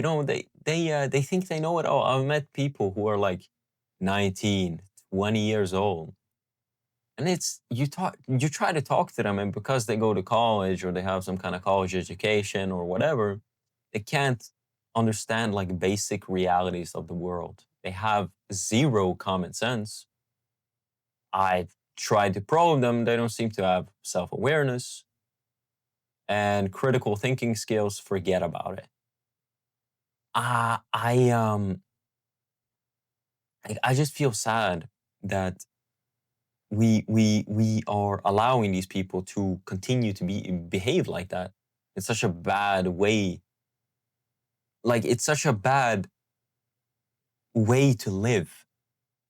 they think they know it all. I've met people who are like 19, 20 years old. And it's you try to talk to them, and because they go to college or they have some kind of college education or whatever, they can't understand like basic realities of the world. They have zero common sense. I've tried to probe them. They don't seem to have self-awareness and critical thinking skills. Forget about it. Uh, I um I just feel sad that we are allowing these people to continue to behave like that. It's such a bad way. Like it's such a bad way to live.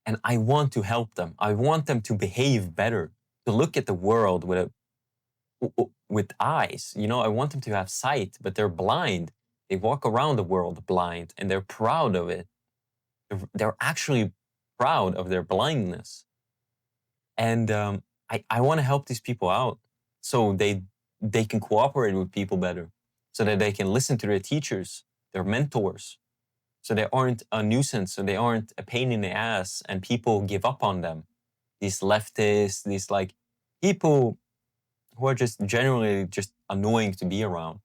And I want to help them. I want them to behave better, to look at the world with eyes. I want them to have sight, but they're blind. They walk around the world blind, and they're proud of it. They're actually proud of their blindness. And I want to help these people out so they can cooperate with people better, so that they can listen to their teachers, their mentors, so they aren't a nuisance, so they aren't a pain in the ass, and people give up on them. These leftists, these like people who are just generally just annoying to be around.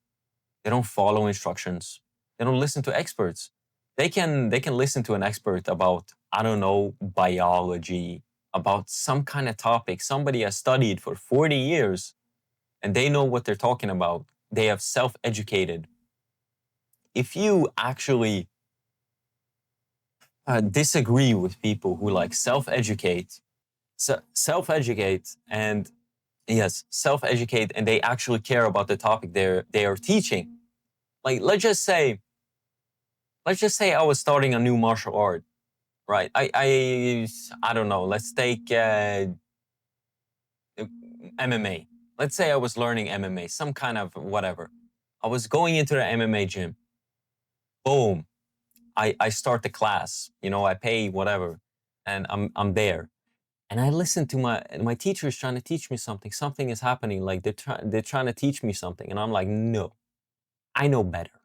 They don't follow instructions. They don't listen to experts. They can listen to an expert about, I don't know, biology, about some kind of topic somebody has studied for 40 years, and they know what they're talking about. They have self-educated. If you actually disagree with people who like self-educate and yes, self-educate, and they actually care about the topic they are teaching. Like let's just say I was starting a new martial art, right? I don't know. Let's take MMA. Let's say I was learning MMA, some kind of whatever. I was going into the MMA gym. Boom. I start the class. I pay whatever, and I'm there. And I listen to my teacher is trying to teach me something. Something is happening. Like they're trying to teach me something, and I'm like, no, I know better.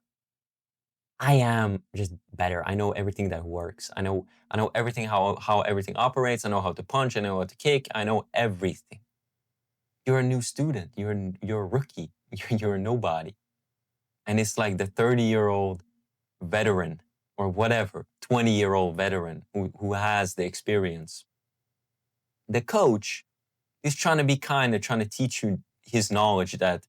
I am just better. I know everything that works. I know everything how everything operates. I know how to punch. I know how to kick. I know everything. You're a new student. You're a rookie. You're a nobody. And it's like the 30-year-old veteran or whatever, 20-year-old veteran who has the experience. The coach is trying to be kind and trying to teach you his knowledge that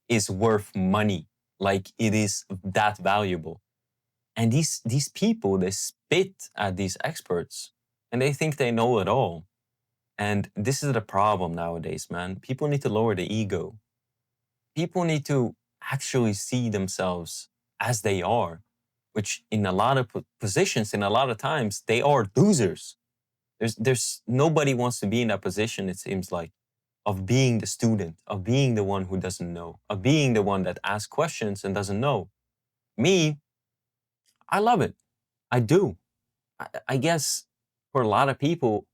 is worth money, like it is that valuable. And these people, they spit at these experts and they think they know it all. And this is the problem nowadays, man. People need to lower the ego. People need to actually see themselves as they are, which in a lot of positions, in a lot of times, they are losers. There's nobody wants to be in that position, it seems like, of being the student, of being the one who doesn't know, of being the one that asks questions and doesn't know. Me, I love it. I do. I guess for a lot of people,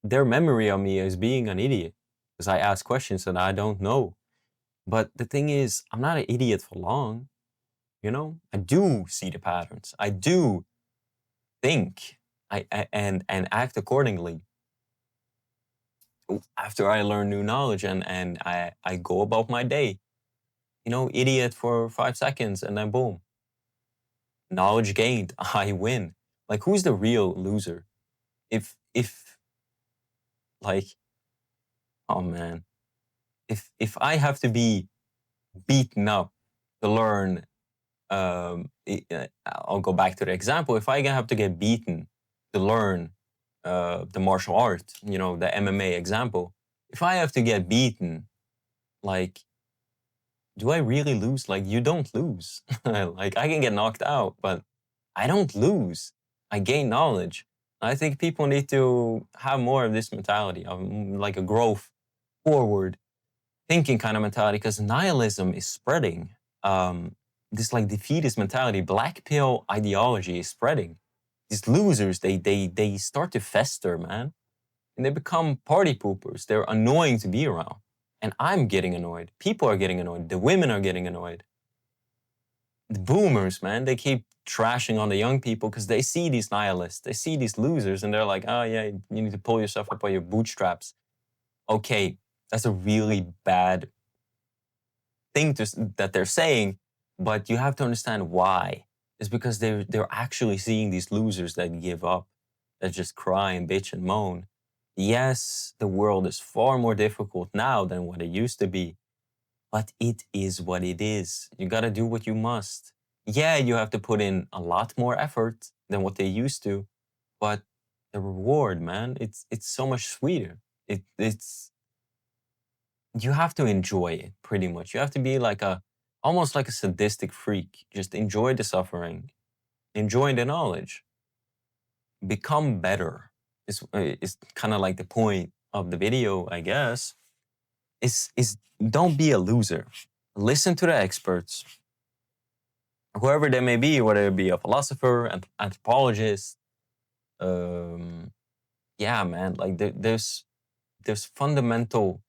their memory of me is being an idiot because I ask questions and I don't know. But the thing is, I'm not an idiot for long. I do see the patterns. I do think and act accordingly after I learn new knowledge, and I go about my day. Idiot for 5 seconds, and then boom, knowledge gained. I win. Like, who's the real loser? If like, oh man, if I have to be beaten up to learn, I'll go back to the example. If I have to get beaten to learn the martial art, the MMA example, if I have to get beaten, like, do I really lose? Like, you don't lose. Like, I can get knocked out, but I don't lose. I gain knowledge. I think people need to have more of this mentality of like a growth forward thinking kind of mentality, because nihilism is spreading. This like defeatist mentality, black pill ideology is spreading. These losers, they start to fester, man, and they become party poopers. They're annoying to be around, and I'm getting annoyed. People are getting annoyed. The women are getting annoyed. the boomers, man, they keep trashing on the young people because they see these nihilists, they see these losers, and they're like, oh yeah, you need to pull yourself up by your bootstraps. Okay, that's a really bad thing that they're saying, but you have to understand why. It's because they're actually seeing these losers that give up, that just cry and bitch and moan. Yes, the world is far more difficult now than what it used to be, but it is what it is. You got to do what you must. Yeah, you have to put in a lot more effort than what they used to, but the reward, man, it's so much sweeter. It's you have to enjoy it pretty much. You have to be like almost like a sadistic freak. Just enjoy the suffering, enjoy the knowledge, become better. Is kind of like the point of the video, I guess. Is don't be a loser. Listen to the experts, whoever they may be, whether it be a philosopher, an anthropologist. Um, yeah, man, like there's fundamental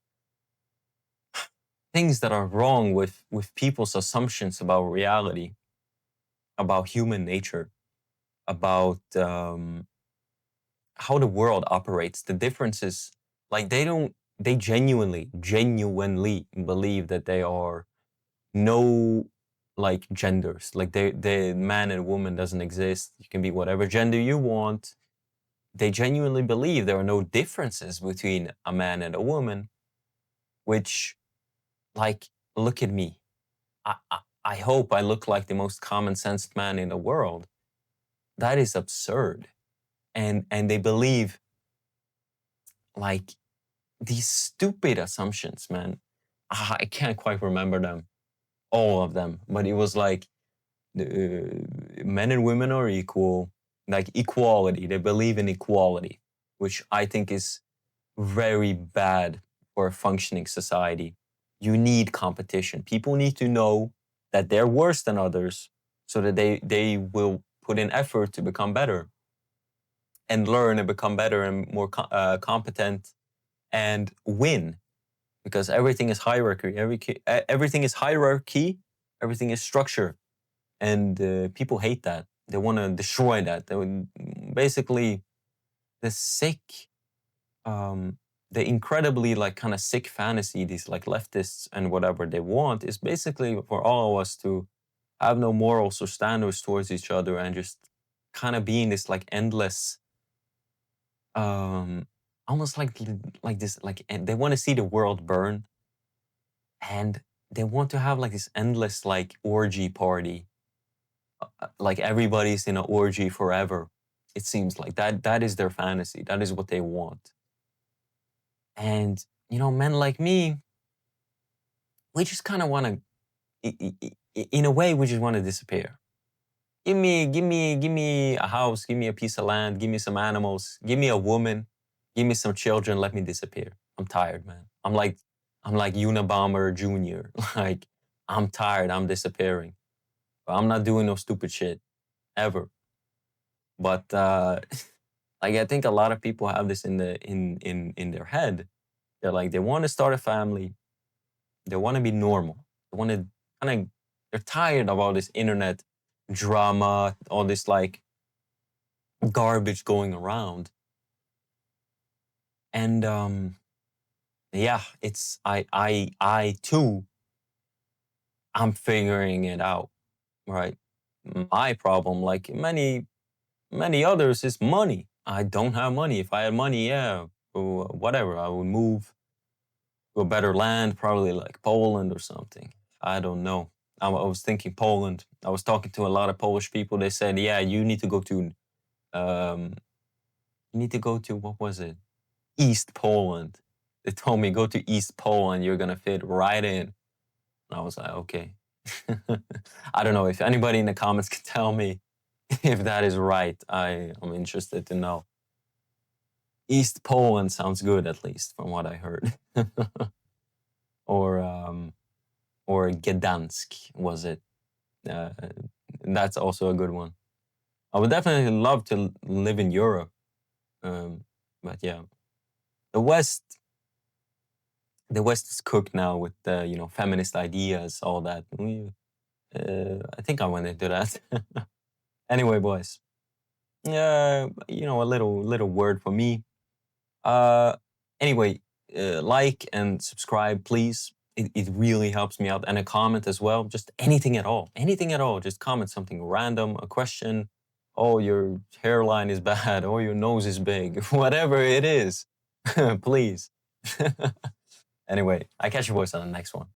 things that are wrong with people's assumptions about reality, about human nature, about how the world operates. The differences, like they genuinely believe that they are no like genders, like the man and woman doesn't exist. You can be whatever gender you want. They genuinely believe there are no differences between a man and a woman, which, like, look at me. I hope I look like the most common sensed man in the world. That is absurd. And they believe like these stupid assumptions, man. I can't quite remember them, all of them, but it was like men and women are equal, like equality. They believe in equality, which I think is very bad for a functioning society. You need competition. People need to know that they're worse than others so that they will put in effort to become better and learn and become better and more competent and win, because everything is hierarchy. Everything is hierarchy. Everything is structure, and people hate that. They want to destroy that. They would basically the sick, um, the incredibly like kind of sick fantasy these like leftists and whatever they want is basically for all of us to have no morals or standards towards each other and just kind of be in this like endless um almost like this like, and they want to see the world burn, and they want to have like this endless like orgy party, like everybody's in an orgy forever. It seems like that is their fantasy. That is what they want. And men like me, we just kind of want to, in a way, we just want to disappear. Give me a house, give me a piece of land, give me some animals, give me a woman, give me some children, let me disappear. I'm tired, man. I'm like Unabomber Jr. Like, I'm tired, I'm disappearing. But I'm not doing no stupid shit ever. But like I think a lot of people have this in their head. They're like they want to start a family, they want to be normal. They want to kind of they're tired of all this internet drama, all this like garbage going around. And yeah, it's I too I'm figuring it out, right? My problem, like many others, is money. I don't have money. If I had money, yeah, whatever, I would move to a better land, probably like Poland or something. I don't know. I was thinking Poland. I was talking to a lot of Polish people. They said, yeah, you need to go to um, what was it? East Poland. They told me go to East Poland. You're gonna fit right in. And I was like, okay. I don't know if anybody in the comments can tell me if that is right. I am interested to know. East Poland sounds good, at least from what I heard. or or Gdansk, was it? Uh, that's also a good one. I would definitely love to live in Europe, but yeah, the West, the West is cooked now with feminist ideas, all that. I think I went into that. Anyway, boys, a little word for me. Uh, anyway, like and subscribe, please. It really helps me out. And a comment as well. Just anything at all. Anything at all. Just comment something random, a question. Oh, your hairline is bad. Oh, your nose is big. Whatever it is. Please. Anyway, I catch you boys on the next one.